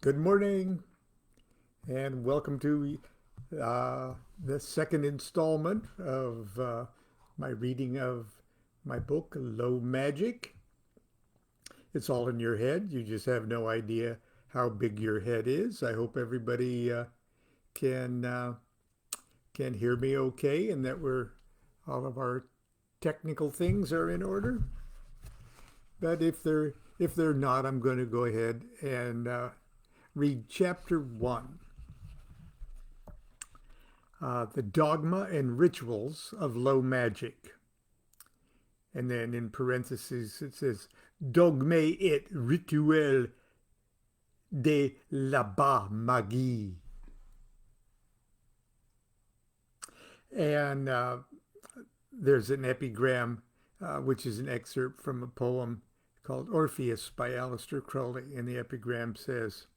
Good morning, and welcome to the second installment of my reading of my book, Low Magic. It's all in your head. You just have no idea how big your head is. I hope everybody can can hear me okay, and that all of our technical things are in order. But if they're not, I'm going to go ahead and read chapter 1. The dogma and rituals of low magic. And then in parentheses it says, dogme et rituel de la bas magie. And there's an epigram, which is an excerpt from a poem called Orpheus by Aleister Crowley. And the epigram says,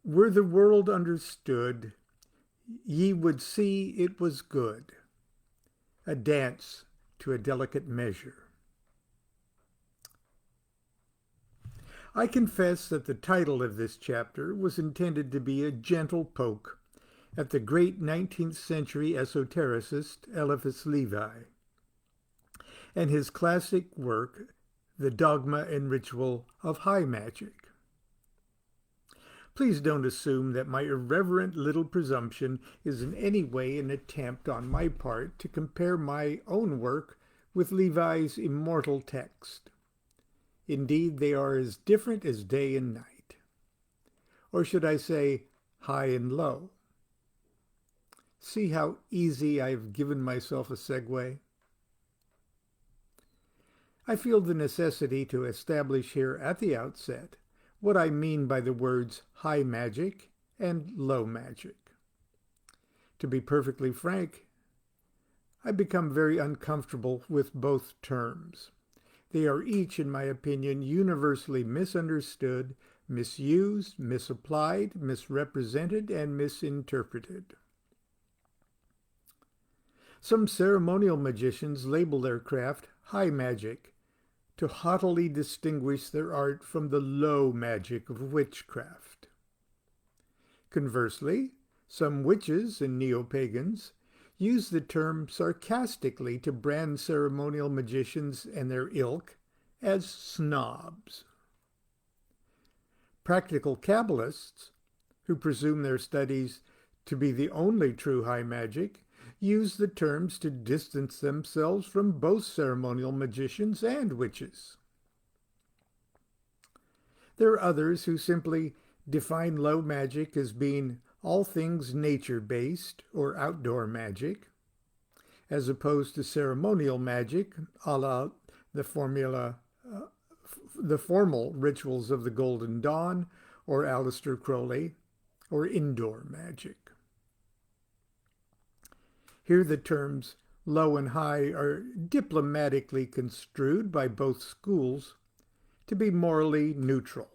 were the world understood, ye would see it was good, a dance to a delicate measure. I confess that the title of this chapter was intended to be a gentle poke at the great 19th century esotericist Eliphas Levi and his classic work, The Dogma and Ritual of High Magic. Please don't assume that my irreverent little presumption is in any way an attempt on my part to compare my own work with Levi's immortal text. Indeed, they are as different as day and night. Or should I say, high and low? See how easy I've given myself a segue? I feel the necessity to establish here at the outset what I mean by the words high magic and low magic. To be perfectly frank, I become very uncomfortable with both terms. They are each, in my opinion, universally misunderstood, misused, misapplied, misrepresented, and misinterpreted. Some ceremonial magicians label their craft high magic to haughtily distinguish their art from the low magic of witchcraft. Conversely, some witches and neo-pagans use the term sarcastically to brand ceremonial magicians and their ilk as snobs. Practical Kabbalists, who presume their studies to be the only true high magic, use the terms to distance themselves from both ceremonial magicians and witches. There are others who simply define low magic as being all things nature-based or outdoor magic, as opposed to ceremonial magic, a la the formal rituals of the Golden Dawn or Aleister Crowley, or indoor magic. Here the terms low and high are diplomatically construed by both schools to be morally neutral,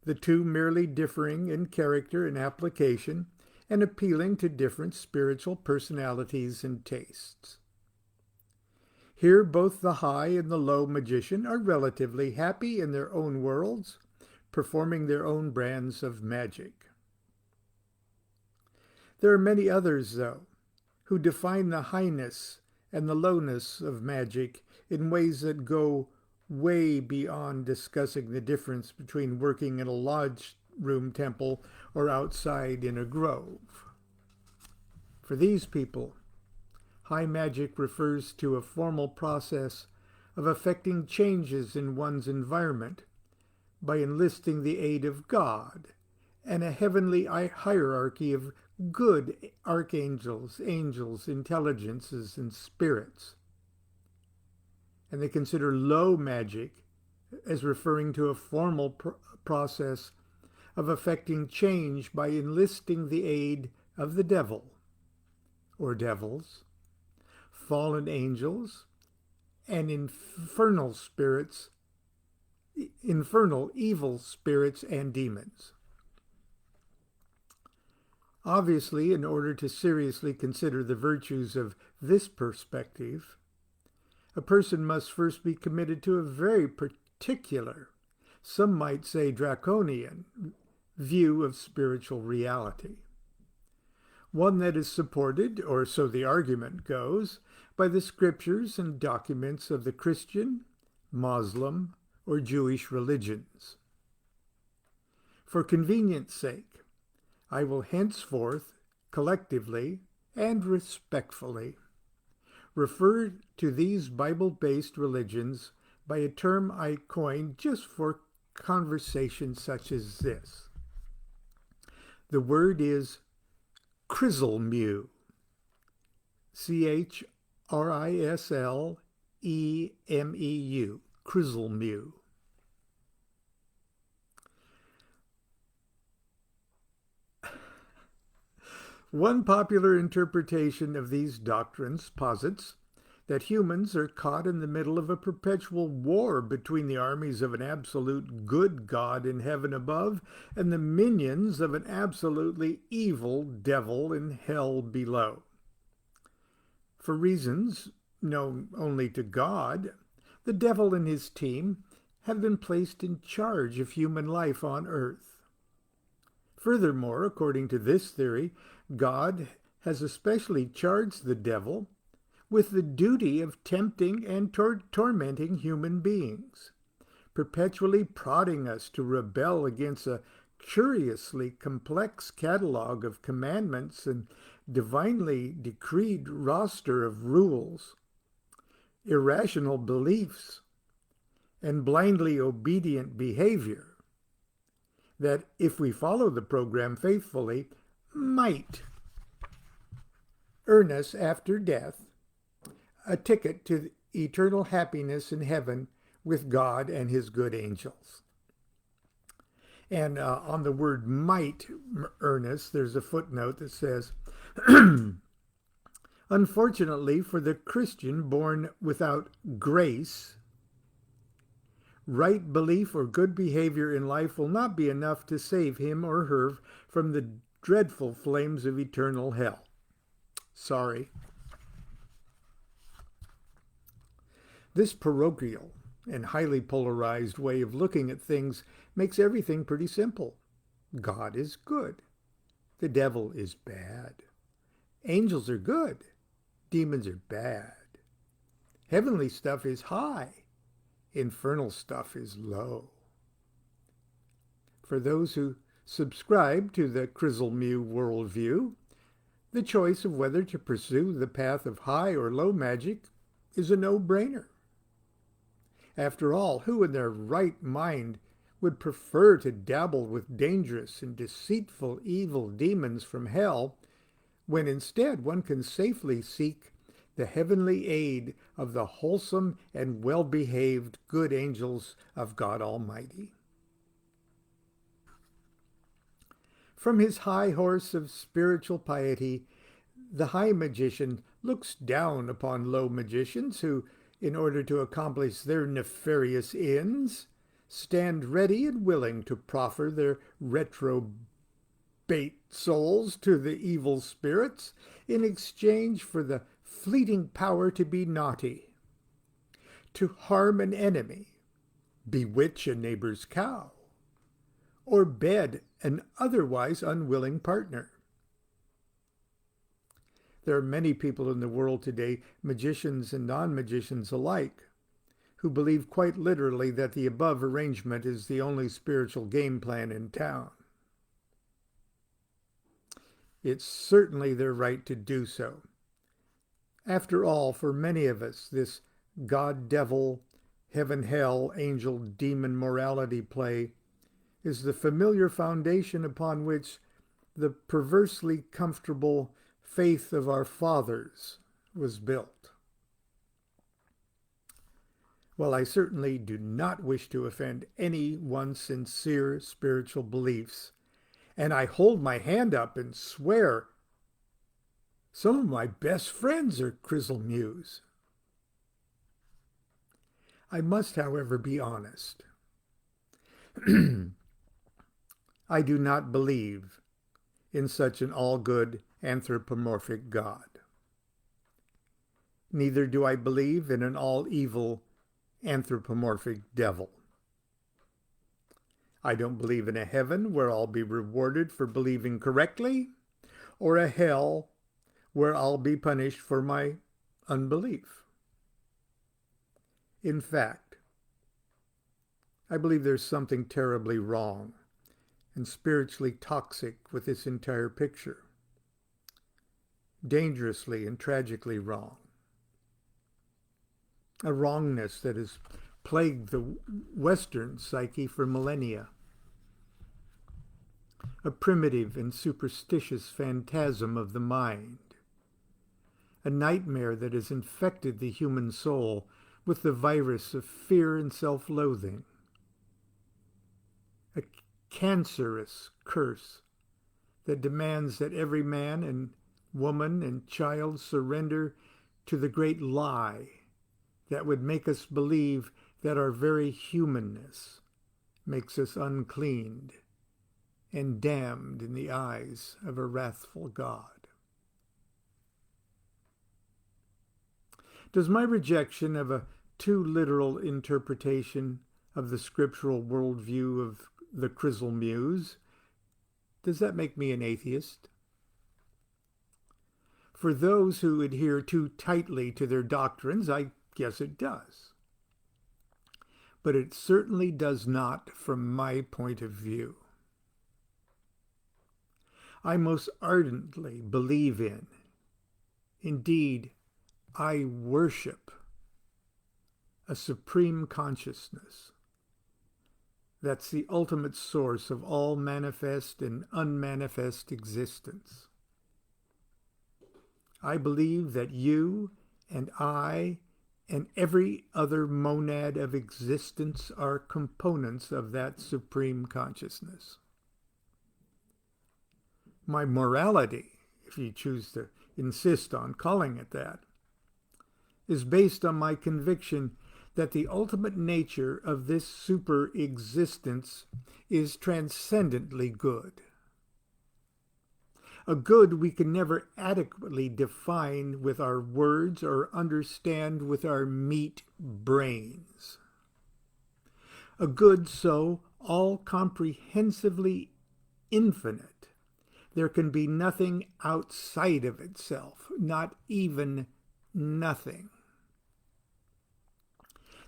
the two merely differing in character and application and appealing to different spiritual personalities and tastes. Here both the high and the low magician are relatively happy in their own worlds, performing their own brands of magic. There are many others, though, who define the highness and the lowness of magic in ways that go way beyond discussing the difference between working in a lodge room temple or outside in a grove. For these people, high magic refers to a formal process of effecting changes in one's environment by enlisting the aid of God and a heavenly hierarchy of good archangels, angels, intelligences, and spirits. And they consider low magic as referring to a formal process of effecting change by enlisting the aid of the devil, or devils, fallen angels, and infernal evil spirits and demons. Obviously, in order to seriously consider the virtues of this perspective, a person must first be committed to a very particular some might say draconian, view of spiritual reality. One that is supported, or so the argument goes, by the scriptures and documents of the Christian, Muslim, or Jewish religions. For convenience sake, I will henceforth, collectively and respectfully, refer to these Bible-based religions by a term I coined just for conversation such as this. The word is Chrysalmeu, Chryslemeu, Chrysalmeu. One popular interpretation of these doctrines posits that humans are caught in the middle of a perpetual war between the armies of an absolute good God in heaven above and the minions of an absolutely evil devil in hell below. For reasons known only to God, the devil and his team have been placed in charge of human life on earth. Furthermore, according to this theory, God has especially charged the devil with the duty of tempting and tormenting human beings, perpetually prodding us to rebel against a curiously complex catalog of commandments and divinely decreed roster of rules, irrational beliefs, and blindly obedient behavior that, if we follow the program faithfully, might earn us after death a ticket to eternal happiness in heaven with God and his good angels. And on the word might earn us, there's a footnote that says, unfortunately for the Christian born without grace, right belief or good behavior in life will not be enough to save him or her from the dreadful flames of eternal hell. Sorry. This parochial and highly polarized way of looking at things makes everything pretty simple. God is good. The devil is bad. Angels are good. Demons are bad. Heavenly stuff is high. Infernal stuff is low. For those who subscribe to the Chrysalmeu worldview, the choice of whether to pursue the path of high or low magic is a no-brainer. After all, who in their right mind would prefer to dabble with dangerous and deceitful evil demons from hell, when instead one can safely seek the heavenly aid of the wholesome and well-behaved good angels of God Almighty? From his high horse of spiritual piety, the high magician looks down upon low magicians who, in order to accomplish their nefarious ends, stand ready and willing to proffer their reprobate souls to the evil spirits in exchange for the fleeting power to be naughty, to harm an enemy, bewitch a neighbor's cow, or bed an otherwise unwilling partner. There are many people in the world today, magicians and non-magicians alike, who believe quite literally that the above arrangement is the only spiritual game plan in town. It's certainly their right to do so. After all, for many of us, this God-devil, heaven-hell, angel-demon morality play is the familiar foundation upon which the perversely comfortable faith of our fathers was built. While I certainly do not wish to offend anyone's sincere spiritual beliefs, and I hold my hand up and swear some of my best friends are Chrysalmeus, I must, however, be honest. I do not believe in such an all-good anthropomorphic God. Neither do I believe in an all-evil anthropomorphic devil. I don't believe in a heaven where I'll be rewarded for believing correctly, or a hell where I'll be punished for my unbelief. In fact, I believe there's something terribly wrong and spiritually toxic with this entire picture. Dangerously and tragically wrong. A wrongness that has plagued the Western psyche for millennia. A primitive and superstitious phantasm of the mind. A nightmare that has infected the human soul with the virus of fear and self-loathing. A cancerous curse that demands that every man and woman and child surrender to the great lie that would make us believe that our very humanness makes us uncleaned and damned in the eyes of a wrathful God. Does my rejection of a too literal interpretation of the scriptural worldview of the Crizzle Muse, does that make me an atheist? For those who adhere too tightly to their doctrines, I guess it does. But it certainly does not from my point of view. I most ardently believe in, indeed, I worship a supreme consciousness that's the ultimate source of all manifest and unmanifest existence. I believe that you and I and every other monad of existence are components of that supreme consciousness. My morality, if you choose to insist on calling it that, is based on my conviction that the ultimate nature of this super existence is transcendently good. A good we can never adequately define with our words or understand with our meat brains. A good so all-comprehensively infinite, there can be nothing outside of itself, not even nothing.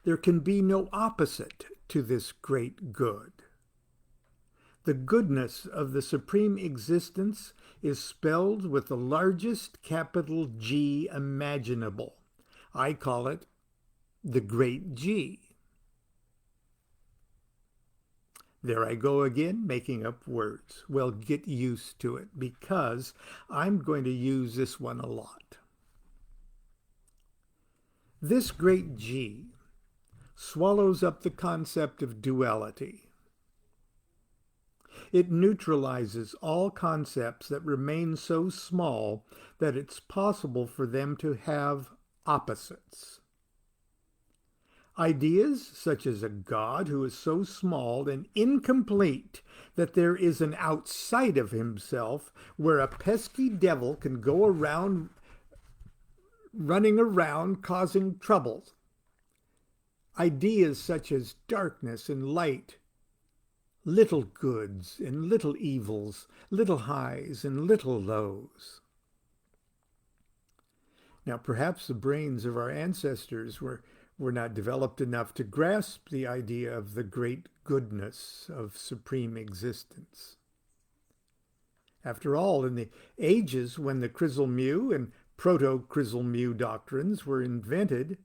There can be no opposite to this great good. The goodness of the supreme existence is spelled with the largest capital G imaginable. I call it the great G. There I go again, making up words. Well, get used to it, because I'm going to use this one a lot. This great G swallows up the concept of duality. It neutralizes all concepts that remain so small that it's possible for them to have opposites. Ideas such as a God who is so small and incomplete that there is an outside of himself where a pesky devil can go around, running around, causing troubles. Ideas such as darkness and light, little goods and little evils, little highs and little lows. Now, perhaps the brains of our ancestors were not developed enough to grasp the idea of the great goodness of supreme existence. After all, in the ages when the Crizzle Mu and Proto-Crizzle Mu doctrines were invented,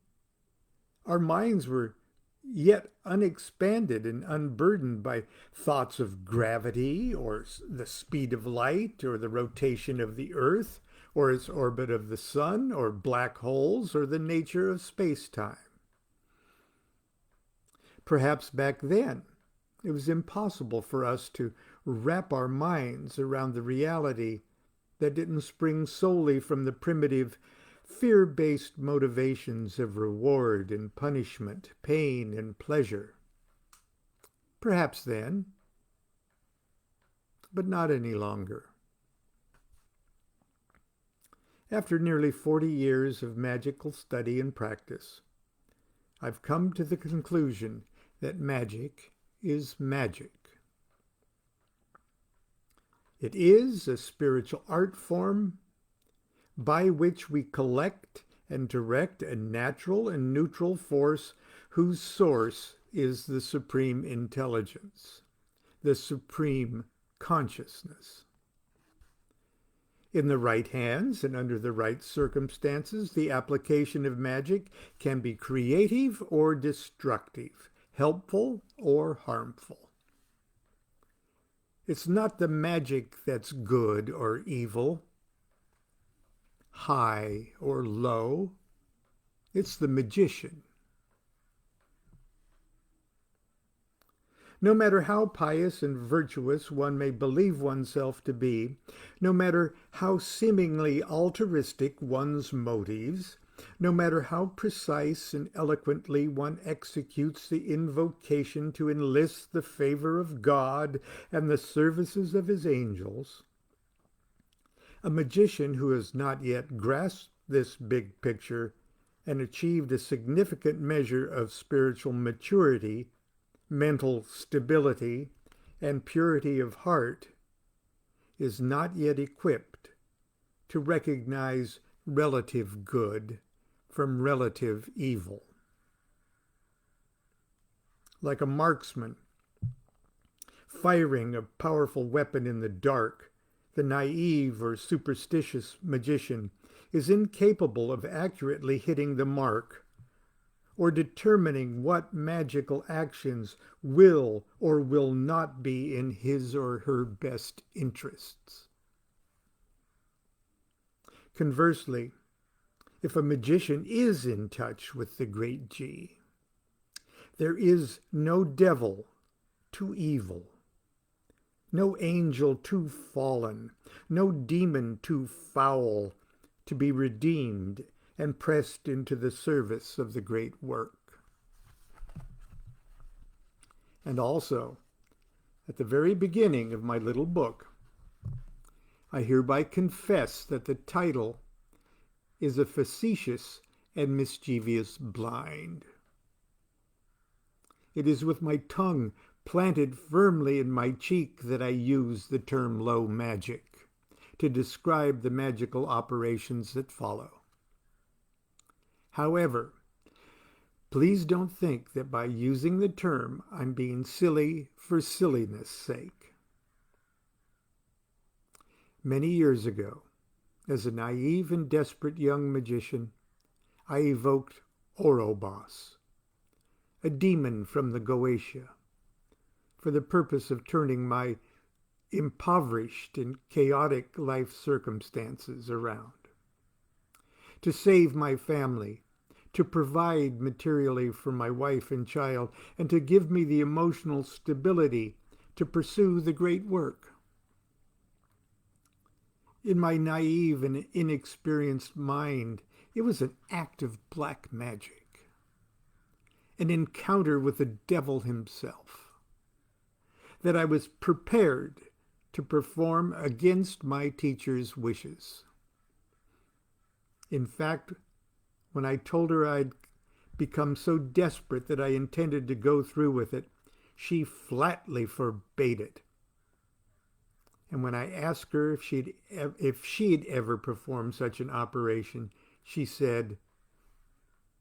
our minds were yet unexpanded and unburdened by thoughts of gravity or the speed of light or the rotation of the earth or its orbit of the sun or black holes or the nature of space-time. Perhaps back then it was impossible for us to wrap our minds around the reality that didn't spring solely from the primitive fear-based motivations of reward and punishment, pain and pleasure. Perhaps then, but not any longer. After nearly 40 years of magical study and practice, I've come to the conclusion that magic is magic. It is a spiritual art form by which we collect and direct a natural and neutral force whose source is the supreme intelligence, the supreme consciousness. In the right hands and under the right circumstances, the application of magic can be creative or destructive, helpful or harmful. It's not the magic that's good or evil, high or low. It's the magician. No matter how pious and virtuous one may believe oneself to be, no matter how seemingly altruistic one's motives, no matter how precise and eloquently one executes the invocation to enlist the favor of God and the services of his angels, a magician who has not yet grasped this big picture and achieved a significant measure of spiritual maturity, mental stability, and purity of heart is not yet equipped to recognize relative good from relative evil. Like a marksman firing a powerful weapon in the dark, the naive or superstitious magician is incapable of accurately hitting the mark or determining what magical actions will or will not be in his or her best interests. Conversely, if a magician is in touch with the great G, there is no devil too evil, no angel too fallen, no demon too foul to be redeemed and pressed into the service of the great work. And also, at the very beginning of my little book, I hereby confess that the title is a facetious and mischievous blind. It is with my tongue planted firmly in my cheek that I use the term low magic to describe the magical operations that follow. However, please don't think that by using the term I'm being silly for silliness' sake. Many years ago, as a naive and desperate young magician, I evoked Orobos, a demon from the Goetia, for the purpose of turning my impoverished and chaotic life circumstances around. To save my family, to provide materially for my wife and child, and to give me the emotional stability to pursue the great work. In my naive and inexperienced mind, it was an act of black magic, an encounter with the devil himself, that I was prepared to perform against my teacher's wishes. In fact, when I told her I'd become so desperate that I intended to go through with it, she flatly forbade it. And when I asked her if she'd ever performed such an operation, she said,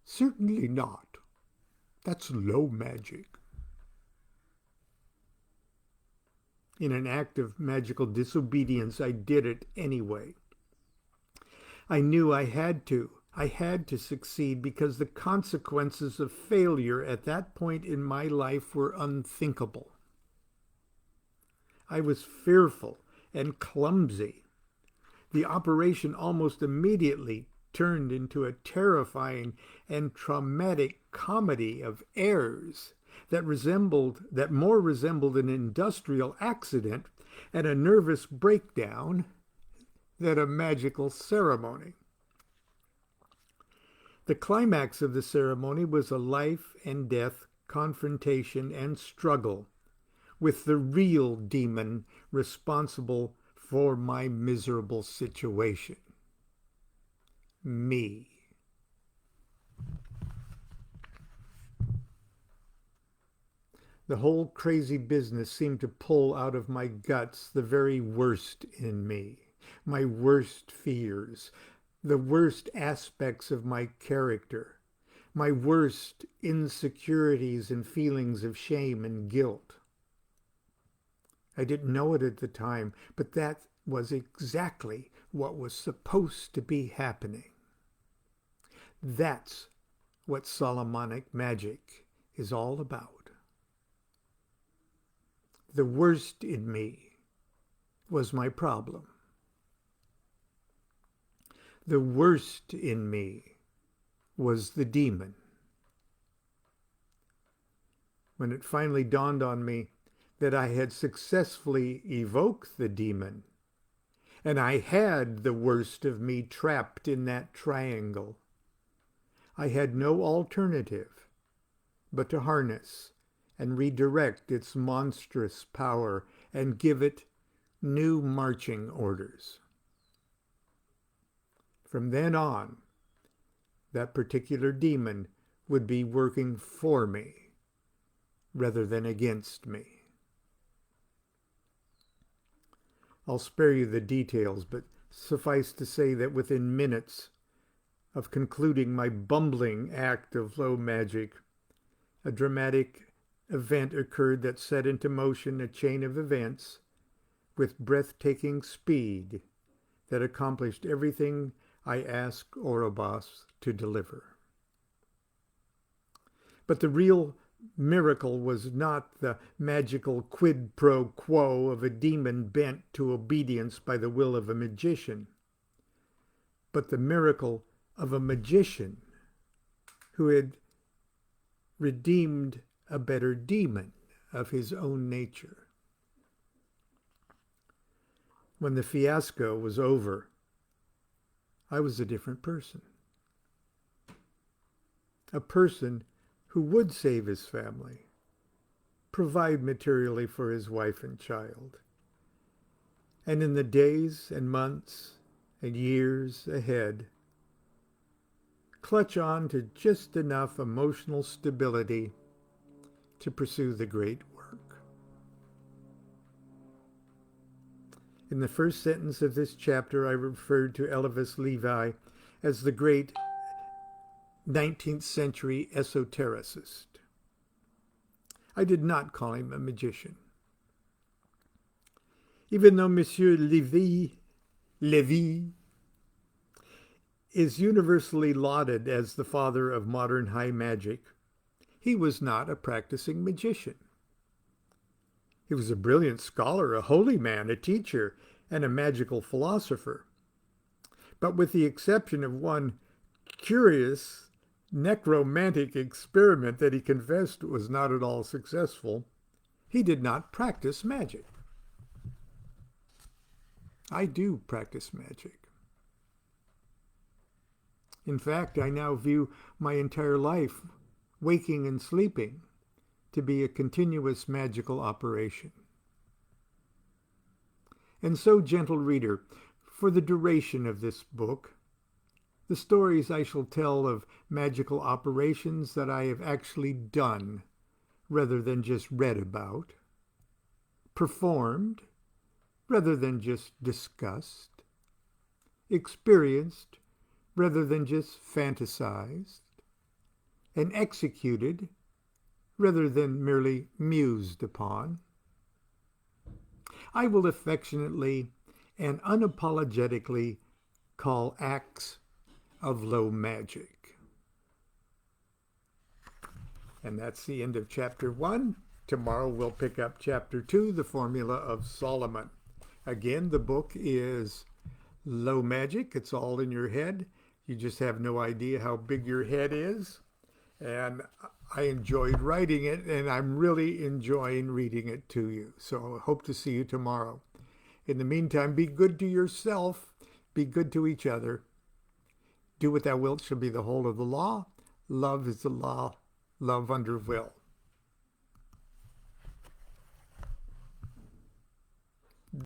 "Certainly not. That's low magic." In an act of magical disobedience, I did it anyway. I knew I had to. I had to succeed because the consequences of failure at that point in my life were unthinkable. I was fearful and clumsy. The operation almost immediately turned into a terrifying and traumatic comedy of errors that more resembled an industrial accident and a nervous breakdown than a magical ceremony. The climax of the ceremony was a life and death confrontation and struggle with the real demon responsible for my miserable situation. Me. The whole crazy business seemed to pull out of my guts the very worst in me, my worst fears, the worst aspects of my character, my worst insecurities and feelings of shame and guilt. I didn't know it at the time, but that was exactly what was supposed to be happening. That's what Solomonic magic is all about. The worst in me was my problem. The worst in me was the demon. When it finally dawned on me that I had successfully evoked the demon, and I had the worst of me trapped in that triangle, I had no alternative but to harness and redirect its monstrous power and give it new marching orders. From then on, that particular demon would be working for me rather than against me. I'll spare you the details, but suffice to say that within minutes of concluding my bumbling act of low magic, a dramatic event occurred that set into motion a chain of events with breathtaking speed that accomplished everything I asked Orobos to deliver. But the real miracle was not the magical quid pro quo of a demon bent to obedience by the will of a magician, but the miracle of a magician who had redeemed a better demon of his own nature. When the fiasco was over, I was a different person. A person who would save his family, provide materially for his wife and child, and in the days and months and years ahead, clutch on to just enough emotional stability to pursue the great work. In the first sentence of this chapter, I referred to Eliphas Levi as the great 19th century esotericist. I did not call him a magician. Even though Monsieur Lévy is universally lauded as the father of modern high magic, he was not a practicing magician. He was a brilliant scholar, a holy man, a teacher, and a magical philosopher. But with the exception of one curious necromantic experiment that he confessed was not at all successful, he did not practice magic. I do practice magic. In fact, I now view my entire life, waking and sleeping, to be a continuous magical operation. And so, gentle reader, for the duration of this book, the stories I shall tell of magical operations that I have actually done, rather than just read about, performed, rather than just discussed, experienced, rather than just fantasized, and executed, rather than merely mused upon. I will affectionately and unapologetically call acts of low magic. And that's the end of chapter 1. Tomorrow we'll pick up chapter 2, the Formula of Solomon. Again, the book is Low Magic. It's all in your head. You just have no idea how big your head is. And I enjoyed writing it, and I'm really enjoying reading it to you. So I hope to see you tomorrow. In the meantime, be good to yourself. Be good to each other. Do what thou wilt shall be the whole of the law. Love is the law. Love under will.